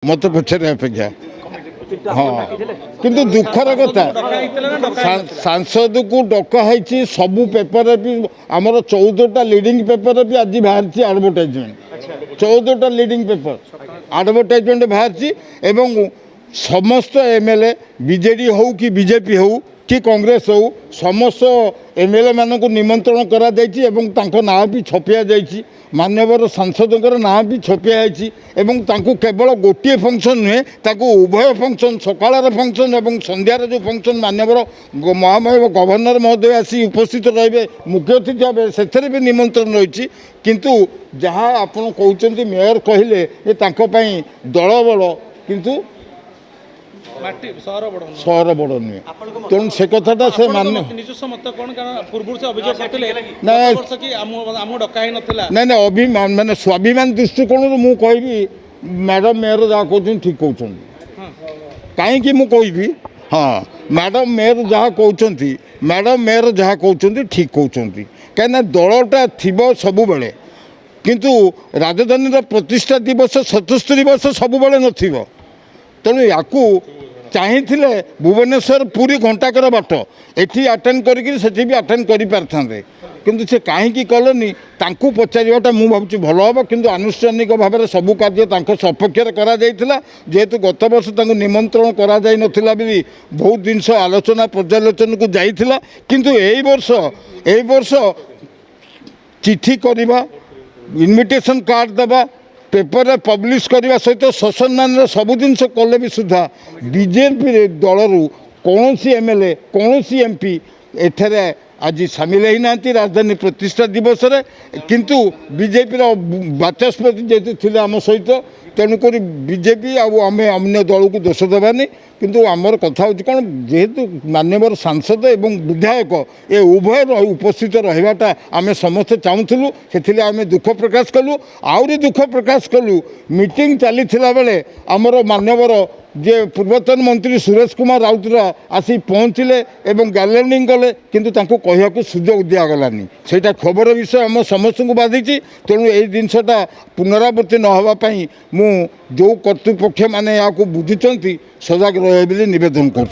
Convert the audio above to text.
मत पचर अपेक्षा हाँ किंतु दुखर कथा सांसद को डकाई सबू पेपर भी आमर 14टा लीडिंग पेपर भी आज बाहर आडभटाइजमेंट 14टा लीडिंग पेपर आडभटाइजमेंट बाहर समस्त एमएलए बीजेडी हो कि बीजेपी हो कि कांग्रेस हो समस्त एमएलए मानक निमंत्रण करा जायछि एवं तांको ना भी छपिया जायछि मान्यवर सांसदों ना भी छपिया एवं तांको केवल गोटे फंक्शन नुहे ताको उभय फंक्शन सकाळर फंक्शन एवं संध्यार जो फंक्शन मान्यवर महामहिम गवर्नर महोदय आसी उपस्थित रहिबे मुख्य अतिथि भाव से भी निमंत्रण रही किंतु जहाँ आपण कहते मेयर कहले ये तांको पई दल बल किंतु सहर बड़ नुहे तेणु से कथाटा से मान ना अभिमान मानने स्वाभिमान दृष्टिकोण मुझे कहि मैडम मेयर जहाँ कहते ठीक कहते कहीं मुझे हाँ मैडम मेयर जहाँ कहते मैडम मेयर जहाँ कहते ठीक कहते कहीं दलटा थी सब बेले किंतु राजधानी प्रतिष्ठा दिवस 77 वर्ष सब बेले न तेणु या चाहिए भुवनेश्वर पूरी घंटाकर बाट एटी अटेंड करी भी अटेंड कर पारे किंतु से कहीं कलनी तांकु पचारिवाटा मु भावुँ भल हम किंतु आनुष्ठानिक भाव में सबू कार्य सपक्ष जेहेतु गत वर्ष निमंत्रण करा जाई नथिला भी बहुत जिनस आलोचना पर्यालोचन को जाइथिला किंतु एई वर्ष चिठी करवा इनविटेशन कार्ड देवा पेपर पब्लिश करने सहित सम्मान सब जिन कले भी सुधा बीजेपी दलरू कौन सी एमएलए कौन सी एमपी एठारे आज सामिल होना राजधानी प्रतिष्ठा दिवस रे किंतु बीजेपी बाचस्पति जेहतु थे आम सहित तेणुक बीजेपी आम अन्य दल को दोष देवानी किंतु आमर कथा हूँ कौन जेहेतु मान्यवर सांसद एवं विधायक ये उभय उपस्थित रहाटा आम समस्ते चाहूलु से आम दुख प्रकाश कलु आहरी दुख प्रकाश कलु मीटिंग चली बेले आमर मान्यवर जे पूर्वतन मंत्री सुरेश कुमार राउतरा आसी पहुँचले एवं गैलेंडिंग कले किंतु तांको कहवाक सुजोग दिगलानी सेटा खबर विषय आम समस्त को बाधि तेणु यही जिनसटा पुनरावृत्ति न होगापाई मु जो कर्तृपक्ष मैंने या बुझुंट सजग रहे निवेदन कर।